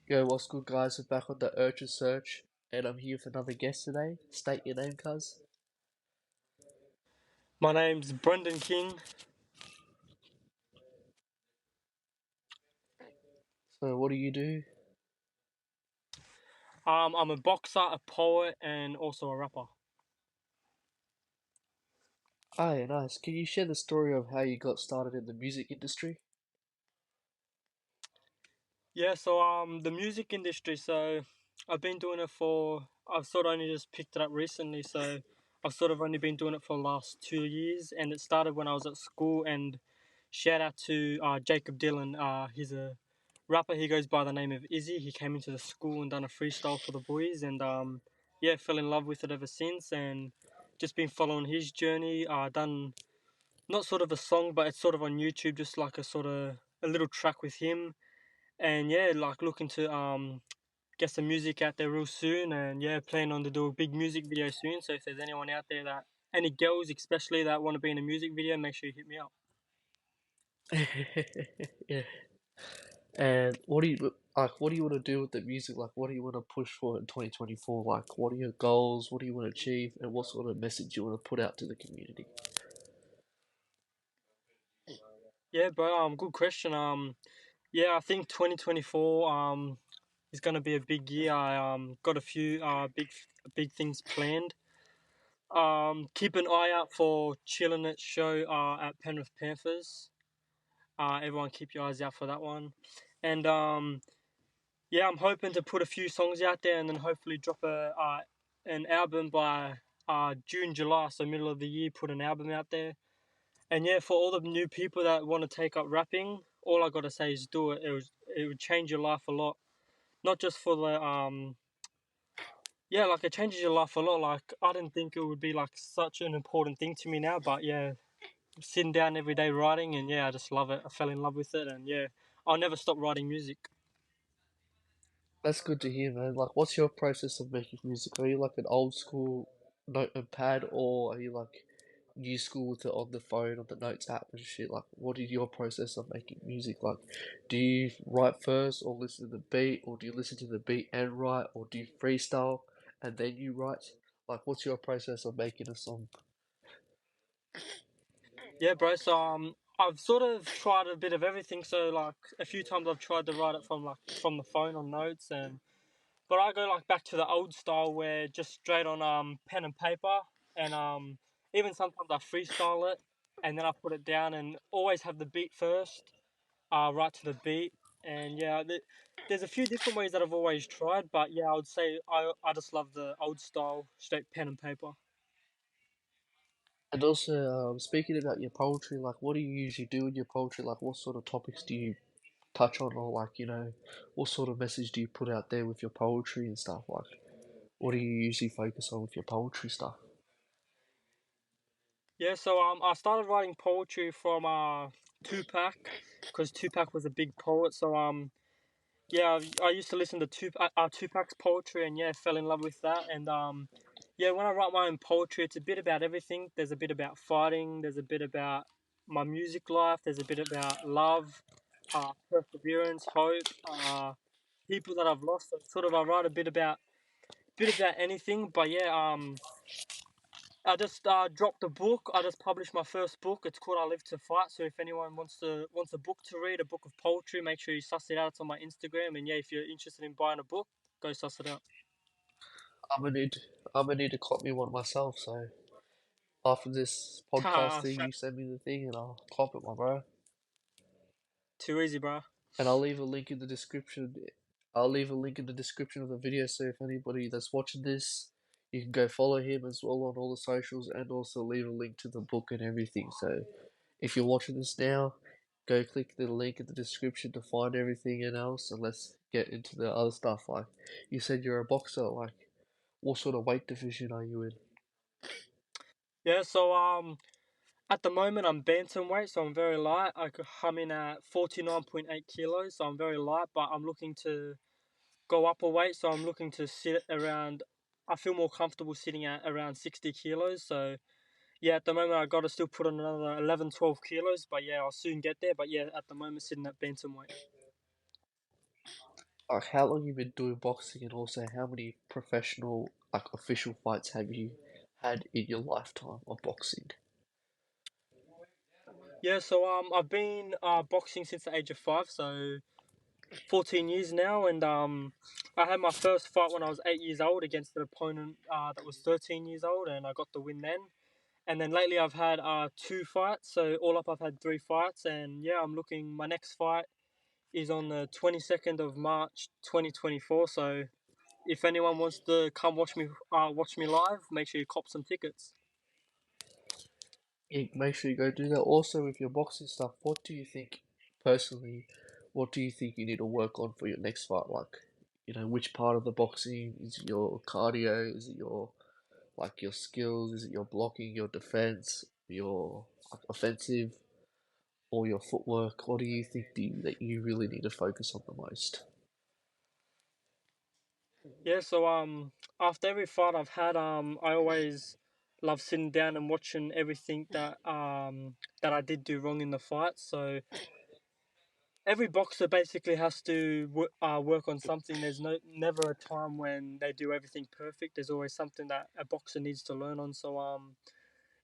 Yo, what's good, guys? We're back on the Urchin Search, and I'm here with another guest today. State your name, cuz. My name's Brendan King. So, what do you do? I'm a boxer, a poet, and also a rapper. Ah, yeah, nice. Can you share the story of how you got started in the music industry? Yeah, so the music industry. So I've been doing it for. I've sort of only just picked it up recently. So I've sort of only been doing it for the last 2 years, and it started when I was at school. And shout out to Jacob Dylan. He's a rapper. He goes by the name of Izzy. He came into the school and done a freestyle for the boys, and yeah, fell in love with it ever since, and just been following his journey. Done not sort of a song, but it's sort of on YouTube, just like a sort of a little track with him. And yeah, like looking to get some music out there real soon, and yeah, planning on to do a big music video soon. So if there's anyone out there that any girls especially that want to be in a music video, make sure you hit me up. Yeah. And what do you like? What do you want to do with the music? Like, what do you want to push for in 2024? Like, what are your goals? What do you want to achieve? And what sort of message you want to put out to the community? Yeah, bro. Good question. Yeah, I think 2024 is gonna be a big year. I got a few big things planned. Keep an eye out for Chillin' It show at Penrith Panthers. Everyone keep your eyes out for that one. And yeah, I'm hoping to put a few songs out there and then hopefully drop a an album by June, July, so middle of the year. Put an album out there. And yeah, for all the new people that want to take up rapping, all I gotta say is do it. It would change your life a lot. Not just for the yeah, like it changes your life a lot. Like I didn't think it would be like such an important thing to me now, but yeah, sitting down every day writing, and yeah, I just love it. I fell in love with it, and yeah, I'll never stop writing music. That's good to hear, man. Like, what's your process of making music? Are you like an old school note and pad, or are you like new school with it on the phone, on the notes app and shit? Like, what is your process of making music? Like, do you write first, or listen to the beat, or do you listen to the beat and write, or do you freestyle and then you write? Like, what's your process of making a song? Yeah, bro. So I've sort of tried a bit of everything. So like a few times I've tried to write it from the phone on notes, and but I go like back to the old style where just straight on pen and paper, and even sometimes I freestyle it, and then I put it down and always have the beat first. Right to the beat, and yeah, there's a few different ways that I've always tried, but yeah, I would say I just love the old style, straight pen and paper. And also, speaking about your poetry, like, what do you usually do in your poetry? Like, what sort of topics do you touch on, or like, what sort of message do you put out there with your poetry and stuff? Like, what do you usually focus on with your poetry stuff? Yeah, so I started writing poetry from Tupac, because Tupac was a big poet. So yeah, I used to listen to Tupac's poetry, and yeah, fell in love with that. And yeah, when I write my own poetry, it's a bit about everything. There's a bit about fighting. There's a bit about my music life. There's a bit about love, perseverance, hope, people that I've lost. So sort of, I write a bit about anything. But yeah, I just dropped a book. I just published my first book. It's called I Live to Fight. So if anyone wants a book to read, a book of poetry, make sure you suss it out. It's on my Instagram. And yeah, if you're interested in buying a book, go suss it out. I'm gonna need, I'm gonna need to cop me one myself. So after this podcast thing, you send me the thing and I'll cop it, my bro. Too easy, bro. And I'll leave a link in the description. I'll leave a link in the description of the video. So if anybody that's watching this, you can go follow him as well on all the socials, and also leave a link to the book and everything. So if you're watching this now, go click the link in the description to find everything and else, and let's get into the other stuff. Like you said, you're a boxer. Like what sort of weight division are you in? Yeah, so at the moment I'm bantamweight, so I'm very light. I'm in at 49.8 kilos, so I'm very light. But I'm looking to go up a weight, so I'm looking to sit around. I feel more comfortable sitting at around 60 kilos. So yeah, at the moment I got to still put on another 11, 12 kilos, but yeah, I'll soon get there. But yeah, at the moment sitting at bantamweight. Like how long you been doing boxing, and also how many professional, like official fights have you had in your lifetime of boxing? Yeah, so I've been boxing since the age of 5, so 14 years now, and I had my first fight when I was 8 years old against an opponent that was 13 years old, and I got the win then. And then lately I've had two fights, so all up I've had three fights, and yeah, I'm looking. My next fight is on the 22nd of March, 2024. So if anyone wants to come watch me live, make sure you cop some tickets. Yeah, make sure you go do that. Also, with your boxing stuff, what do you think, personally, what do you think you need to work on for your next fight? Like, which part of the boxing is it your cardio? Is it your like your skills? Is it your blocking, your defense, your like, offensive, or your footwork? What do you think that you really need to focus on the most? Yeah, so after every fight I've had, I always love sitting down and watching everything that I did do wrong in the fight. So every boxer basically has to work on something. There's never a time when they do everything perfect. There's always something that a boxer needs to learn on. So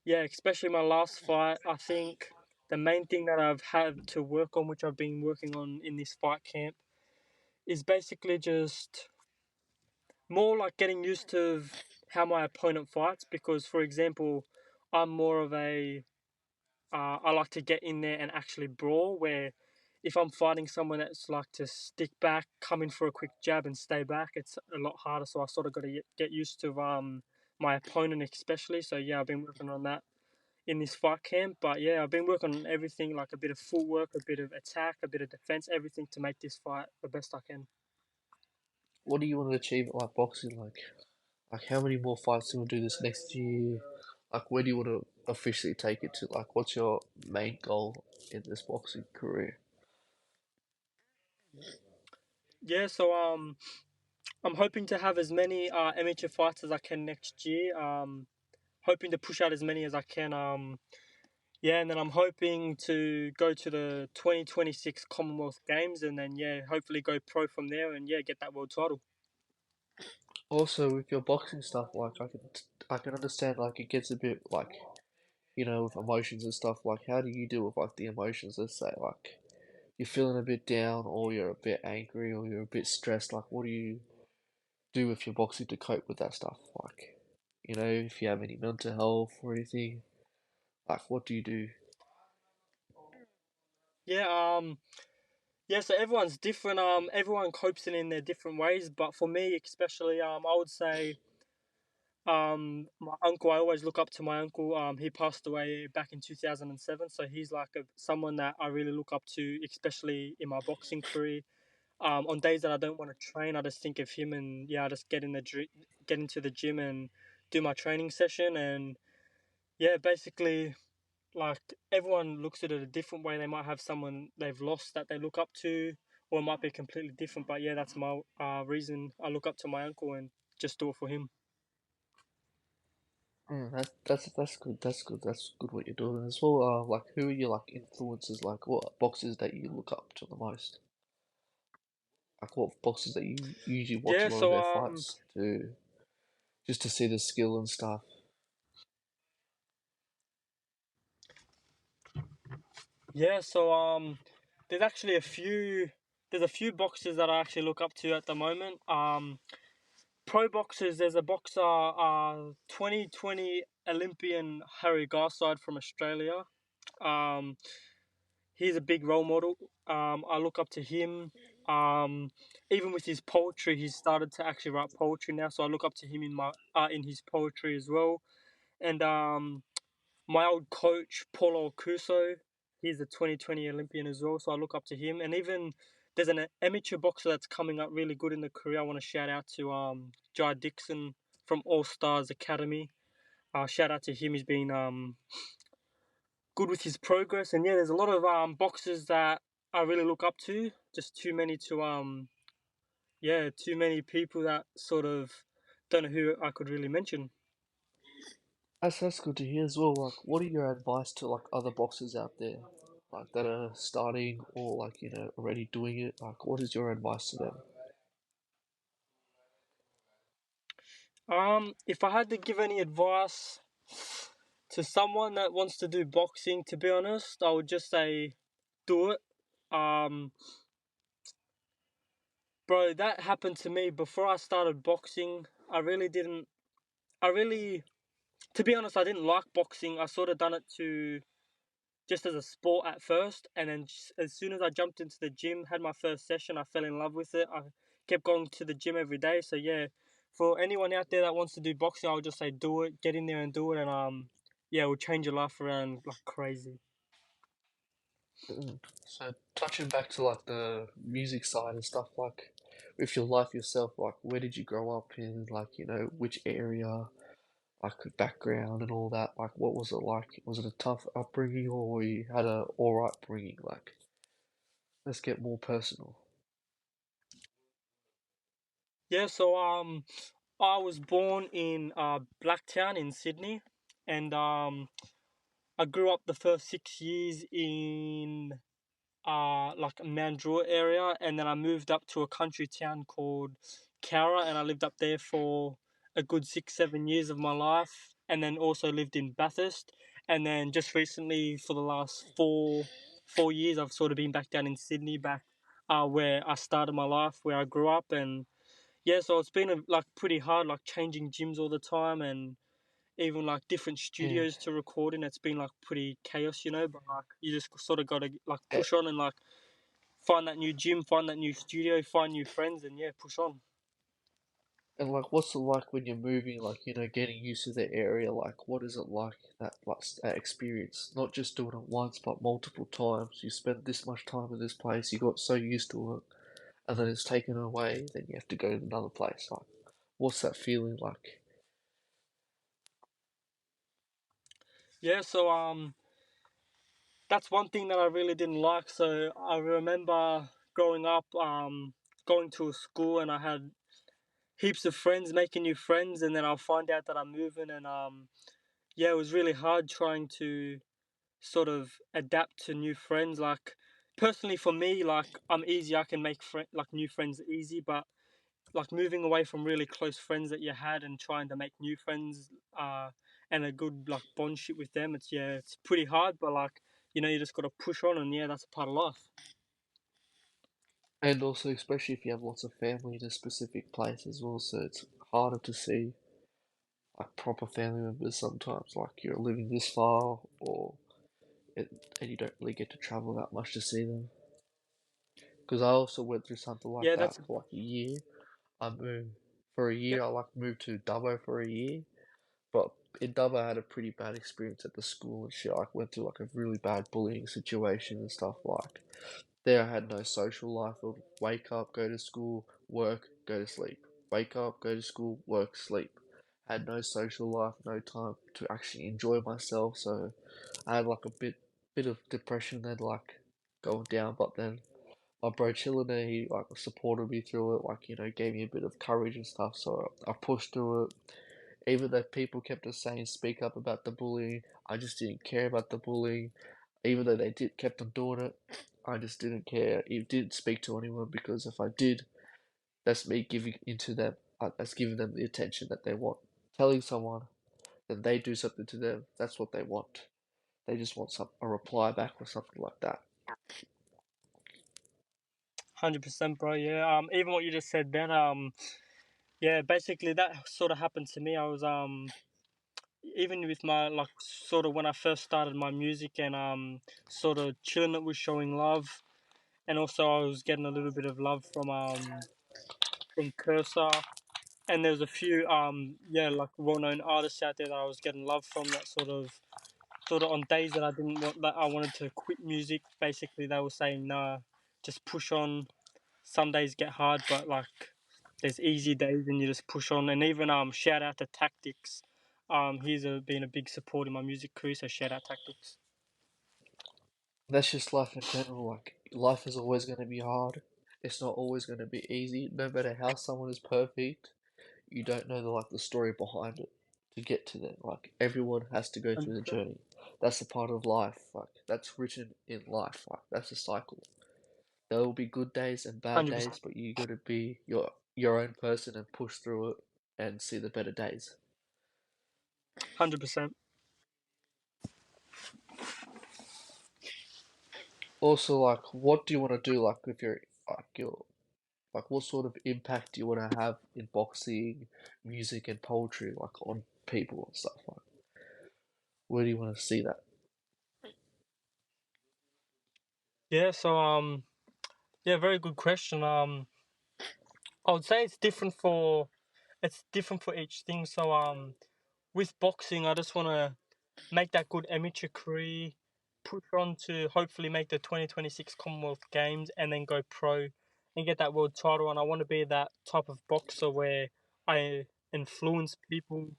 yeah, especially my last fight, I think the main thing that I've had to work on, which I've been working on in this fight camp, is basically just more like getting used to how my opponent fights. Because, for example, I'm more of a I like to get in there and actually brawl. Where if I'm fighting someone that's like to stick back, come in for a quick jab and stay back, it's a lot harder. So I sort of got to get used to my opponent especially. So yeah, I've been working on that in this fight camp. But yeah, I've been working on everything, like a bit of footwork, a bit of attack, a bit of defense, everything to make this fight the best I can. What do you want to achieve at like boxing? Like how many more fights do you want to do this next year? Like where do you want to officially take it to? Like what's your main goal in this boxing career? Yeah, so I'm hoping to have as many amateur fights as I can next year. Hoping to push out as many as I can. Yeah, and then I'm hoping to go to the 2026 Commonwealth Games, and then yeah, hopefully go pro from there, and yeah, get that world title. Also with your boxing stuff, like I can understand like it gets a bit like with emotions and stuff. Like how do you deal with like the emotions? Let's say like you're feeling a bit down, or you're a bit angry, or you're a bit stressed. Like what do you do with your boxing to cope with that stuff? Like if you have any mental health or anything, like what do you do? Yeah, yeah. So everyone's different. Everyone copes in their different ways, but for me, especially, I would say, my uncle. I always look up to my uncle. He passed away back in 2007, so he's like someone that I really look up to, especially in my boxing career. On days that I don't want to train, I just think of him, and yeah, I just get into the gym and do my training session. And yeah, basically, like everyone looks at it a different way. They might have someone they've lost that they look up to, or it might be completely different. But yeah, that's my reason I look up to my uncle and just do it for him. That's good. That's good. That's good what you're doing as well. Like who are your like influences? Like what boxers that you look up to the most? Like what boxers that you usually watch Yeah, a lot of so their fights to just to see the skill and stuff. yeah, so there's actually a few boxers that I actually look up to at the moment. Pro boxers, there's a boxer, 2020 Olympian Harry Garside from Australia. Um, he's a big role model. I look up to him. Um, Even with his poetry, he's started to actually write poetry now, so I look up to him in his poetry as well. And my old coach, Paulo Cuso, he's a 2020 Olympian as well, so I look up to him. And even there's an amateur boxer that's coming up really good in the career. I want to shout out to Jai Dixon from All Stars Academy. Shout out to him. He's been good with his progress. And yeah, there's a lot of boxers that I really look up to. Just too many to yeah, too many people that sort of don't know who I could really mention. That's good to hear as well. Like, what are your advice to like other boxers out there, like that are starting or like already doing it? Like, what is your advice to them? If I had to give any advice to someone that wants to do boxing, to be honest, I would just say do it. Um, Bro, that happened to me before I started boxing. I really didn't. I really, to be honest, I didn't like boxing. I sort of done it to just as a sport at first, and then as soon as I jumped into the gym, had my first session, I fell in love with it. I kept going to the gym every day. So yeah, for anyone out there that wants to do boxing, I would just say do it, get in there and do it, and yeah, it will change your life around like crazy. So touching back to like the music side and stuff, like with your life yourself, like where did you grow up in, like which area, like background and all that, like what was it like? Was it a tough upbringing or you had a alright upbringing? Like let's get more personal. Yeah, so I was born in Blacktown in Sydney, and I grew up the first 6 years in like Mandurah area, and then I moved up to a country town called Cowra, and I lived up there for a good 6 7 years of my life, and then also lived in Bathurst, and then just recently for the last four years I've sort of been back down in Sydney, back where I started my life, where I grew up, and yeah, so it's been like pretty hard, like changing gyms all the time, and even like different Yeah. studios to record in. It's been like pretty chaos, but like you just sort of got to like A- push on and like find that new gym, find that new studio, find new friends, and yeah, push on. And like, what's it like when you're moving? Like, getting used to the area. Like, what is it like that experience? Not just doing it once, but multiple times. You spent this much time in this place. You got so used to it, and then it's taken away. Then you have to go to another place. Like, what's that feeling like? Yeah, so that's one thing that I really didn't like. So I remember growing up, going to a school, and I had heaps of friends, making new friends, and then I'll find out that I'm moving, and yeah, it was really hard trying to sort of adapt to new friends. Like personally for me, like I'm easy, I can make like new friends easy, but like moving away from really close friends that you had and trying to make new friends and a good like bondship with them, it's yeah, it's pretty hard, but like you just got to push on, and yeah, that's a part of life. And also, especially if you have lots of family in a specific place as well, so it's harder to see like proper family members sometimes. Like you're living this far, and you don't really get to travel that much to see them. Because I also went through something like Yeah, that that's for like a year. I moved for a yep. year. I like moved to Dubbo for a year, but in Dubbo I had a pretty bad experience at the school and shit. I went through like a really bad bullying situation and stuff. Like there, I had no social life. I would wake up, go to school, work, go to sleep. Wake up, go to school, work, sleep. Had no social life, no time to actually enjoy myself. So I had like a bit of depression then, like going down. But then my bro chilling there, he like supported me through it, like gave me a bit of courage and stuff. So I pushed through it. Even though people kept on saying speak up about the bullying, I just didn't care about the bullying. Even though they did kept on doing it, I just didn't care. It didn't speak to anyone because if I did, that's me giving into them. That's giving them the attention that they want. Telling someone, then they do something to them. That's what they want. They just want a reply back or something like that. 100%, bro. Yeah, even what you just said then, yeah, basically that sort of happened to me. I was even with my like sort of when I first started my music, and sort of chilling it with showing love, and also I was getting a little bit of love from Cursor, and there's a few yeah, like well-known artists out there that I was getting love from, that sort of on days that I didn't want, that I wanted to quit music. Basically they were saying nah, just push on. Some days get hard, but like there's easy days and you just push on. And even shout out to Tactics. He's been a big support in my music career, so shout out Tactics. That's just life in general. Like life is always going to be hard. It's not always going to be easy. No matter how someone is perfect, you don't know the story behind it to get to them. Like everyone has to go through the 100%. journey. That's a part of life. Like that's written in life. Like that's a cycle. There will be good days and bad 100%. days, but you got to be your own person and push through it and see the better days. 100%. Also, like, what do you want to do, like, with your like, what sort of impact do you want to have in boxing, music, and poetry, like, on people and stuff like? Where do you want to see that? Yeah, so yeah, very good question. I would say it's different for each thing. So with boxing, I just want to make that good amateur career, push on to hopefully make the 2026 Commonwealth Games, and then go pro and get that world title. And I want to be that type of boxer where I influence people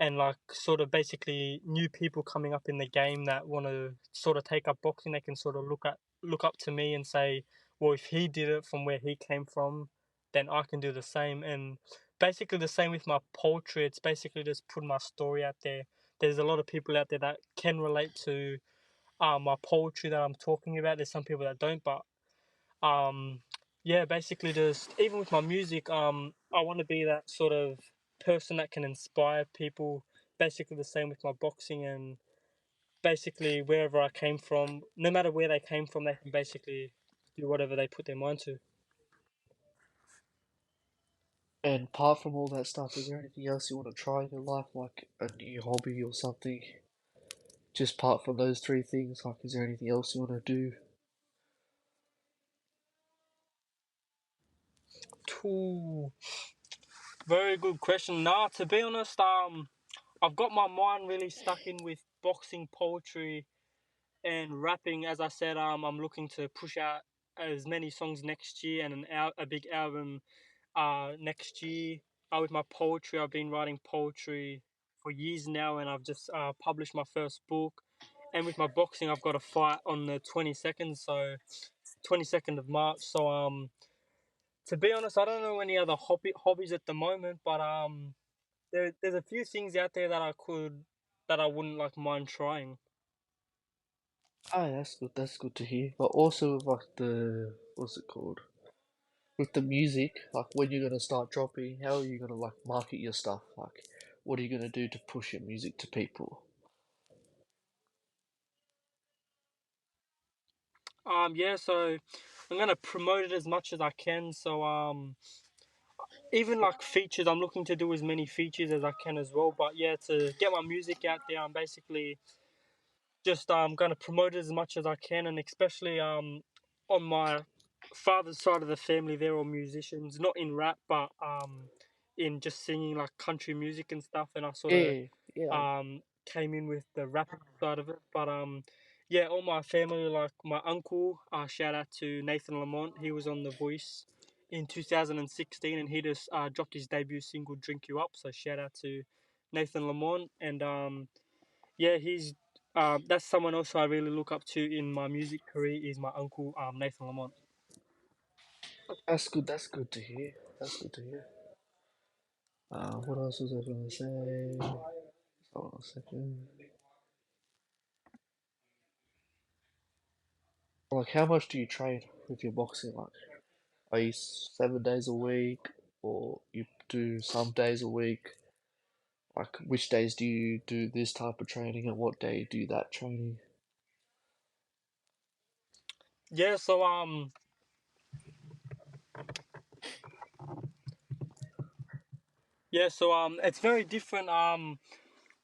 and like sort of basically new people coming up in the game that want to sort of take up boxing. They can sort of look up to me and say, well, if he did it from where he came from, then I can do the same. And basically the same with my poetry. It's basically just putting my story out there. There's a lot of people out there that can relate to my poetry that I'm talking about. There's some people that don't, but um yeah, basically just even with my music, I want to be that sort of person that can inspire people. Basically the same with my boxing, and basically wherever I came from, no matter where they came from, they can basically do whatever they put their mind to. And apart from all that stuff, is there anything else you want to try in your life, like a new hobby or something? Just apart from those three things, like, is there anything else you want to do? Ooh, very good question. Nah, to be honest, I've got my mind really stuck in with boxing, poetry, and rapping. As I said, I'm looking to push out as many songs next year and a big album next year. With my poetry, I've been writing poetry for years now, and I've just published my first book. And with my boxing, I've got a fight on the 22nd, so 22nd of March. So to be honest, I don't know any other hobbies at the moment, but there's a few things out there that I wouldn't like mind trying. Oh, that's good. That's good to hear. But also with like the what's it called? With the music, like when you're gonna start dropping, how are you gonna like market your stuff? Like, what are you gonna do to push your music to people? Yeah, so I'm gonna promote it as much as I can. So even like features, I'm looking to do as many features as I can as well. But yeah, to get my music out there, I'm basically just gonna promote it as much as I can, and especially on my father's side of the family, they're all musicians, not in rap, but in just singing like country music and stuff. And I sort of Yeah, yeah. came in with the rapping side of it, but yeah, all my family, like my uncle, shout out to Nathan Lamont. He was on The Voice in 2016, and he just dropped his debut single "Drink You Up." So shout out to Nathan Lamont, and yeah, he's that's someone else I really look up to in my music career is my uncle Nathan Lamont. That's good. That's good to hear. That's good to hear. What else was I gonna say? Hold on a second. Like, how much do you train with your boxing? Like, are you 7 days a week, or you do some days a week? Like, which days do you do this type of training, and what day you do that training? Yeah, so it's very different.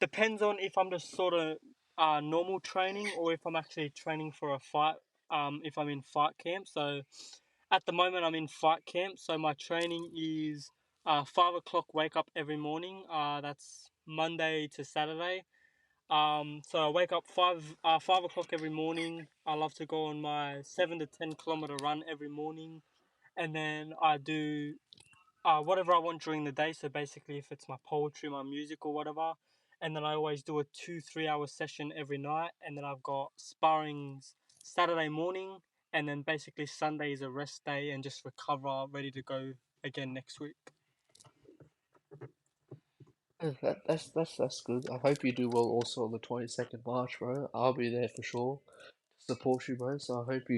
Depends on if I'm just sort of normal training or if I'm actually training for a fight. If I'm in fight camp. So at the moment I'm in fight camp. So my training is 5 o'clock wake up every morning. That's Monday to Saturday. So I wake up 5 o'clock every morning. I love to go on my 7 to 10 kilometer run every morning, and then I do whatever I want during the day. So basically, if it's my poetry, my music, or whatever, and then I always do a 2 3 hour session every night, and then I've got sparrings Saturday morning, and then basically Sunday is a rest day and just recover, ready to go again next week. That's good. I hope you do well also on the 22nd March, bro. I'll be there for sure to support you, bro. So I hope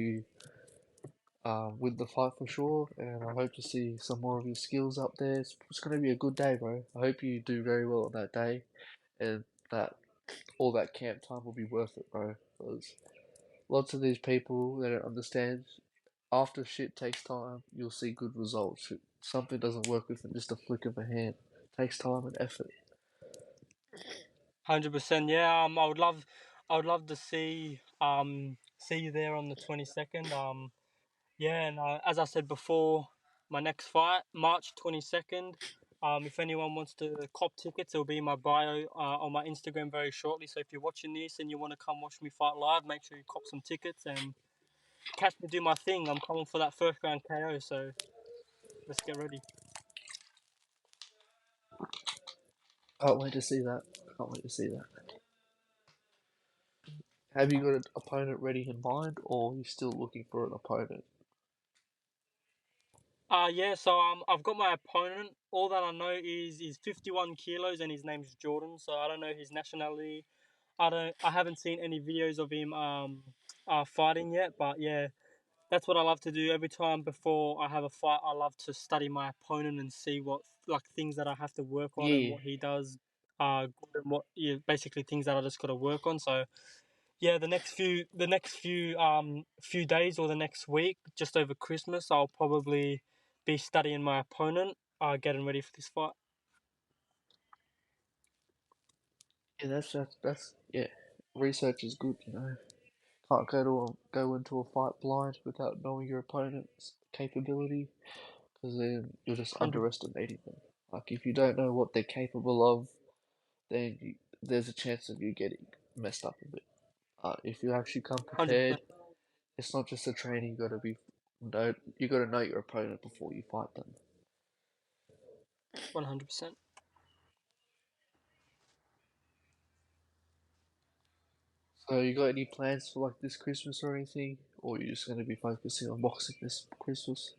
win the fight for sure, and I hope to see some more of your skills up there. It's going to be a good day, bro. I hope you do very well on that day, and that all that camp time will be worth it, bro. Because lots of these people they don't understand. After shit takes time, you'll see good results. Something doesn't work within just a flick of a hand. It takes time and effort. 100%. Yeah. I would love to see you there on the 22nd. Yeah, and as I said before, my next fight, March 22nd. If anyone wants to cop tickets, it'll be in my bio on my Instagram very shortly. So if you're watching this and you want to come watch me fight live, make sure you cop some tickets and catch me do my thing. I'm coming for that first round KO, so let's get ready. Can't wait to see that. Can't wait to see that. Have you got an opponent ready in mind, or are you still looking for an opponent? Yeah, so I've got my opponent. All that I know is he's 51 kilos and his name's Jordan. So I don't know his nationality. I haven't seen any videos of him fighting yet, but yeah, that's what I love to do every time before I have a fight. I love to study my opponent and see what like things that I have to work on and Yeah, what he does good and what yeah, basically things that I just got to work on. So yeah, the next few days or the next week, just over Christmas, I'll probably be studying my opponent, getting ready for this fight. yeah, that's yeah. Research is good, you know. Can't go into a fight blind without knowing your opponent's capability, because then you're just 100 underestimating them. Like if you don't know what they're capable of, then there's a chance of you getting messed up a bit. If you actually come 100%, prepared, it's not just a training. You got to know your opponent before you fight them. 100%. So you got any plans for like this Christmas or anything, or you just going to be focusing on boxing this Christmas?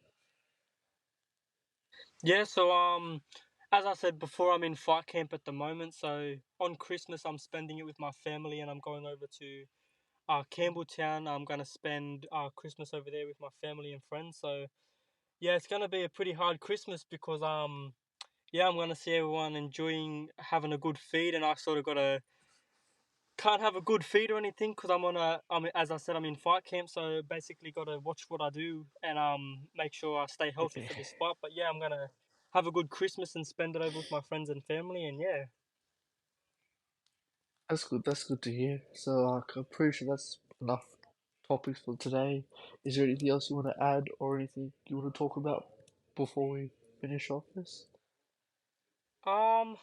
Yeah, so as I said before, I'm in fight camp at the moment. So on Christmas, I'm spending it with my family, and I'm going over to Campbelltown. I'm gonna spend Christmas over there with my family and friends. So yeah, it's gonna be a pretty hard Christmas because yeah, I'm gonna see everyone enjoying having a good feed, and I sort of gotta can't have a good feed or anything because as I said, I'm in fight camp, so basically gotta watch what I do and make sure I stay healthy Yeah, for this fight. But yeah, I'm gonna have a good Christmas and spend it over with my friends and family, and yeah. that's good. That's good to hear. So I'm pretty sure that's enough topics for today. Is there anything else you want to add or anything you want to talk about before we finish off this? Um,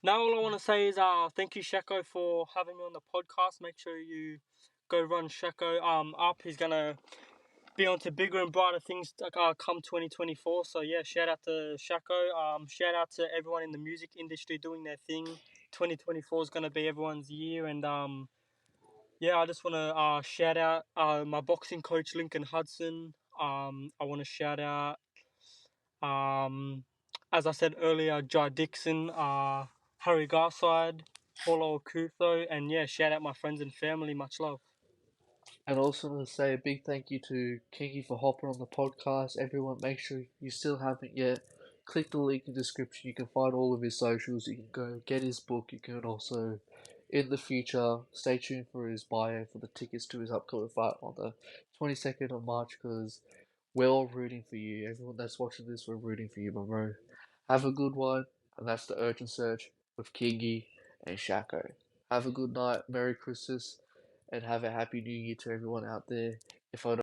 Now all I want to say is thank you Shako for having me on the podcast. Make sure you go run Shako up. He's gonna be on to bigger and brighter things come 2024. So yeah, shout out to Shako. Shout out to everyone in the music industry doing their thing. 2024 is gonna be everyone's year, and yeah, I just want to shout out my boxing coach Lincoln Hudson. I want to shout out um, as I said earlier, Jai Dixon, Harry Garside, Paulo Kuso, and yeah, shout out my friends and family. Much love. And also want to say a big thank you to Kingy for hopping on the podcast. Everyone, make sure you still haven't yet. Click the link in the description. You can find all of his socials. You can go get his book. You can also, in the future, stay tuned for his bio for the tickets to his upcoming fight on the 22nd of March because we're all rooting for you. Everyone that's watching this, we're rooting for you, my bro. Have a good one. And that's the Urgent Search with Kingy and Shako. Have a good night. Merry Christmas and have a happy new year to everyone out there. If I don't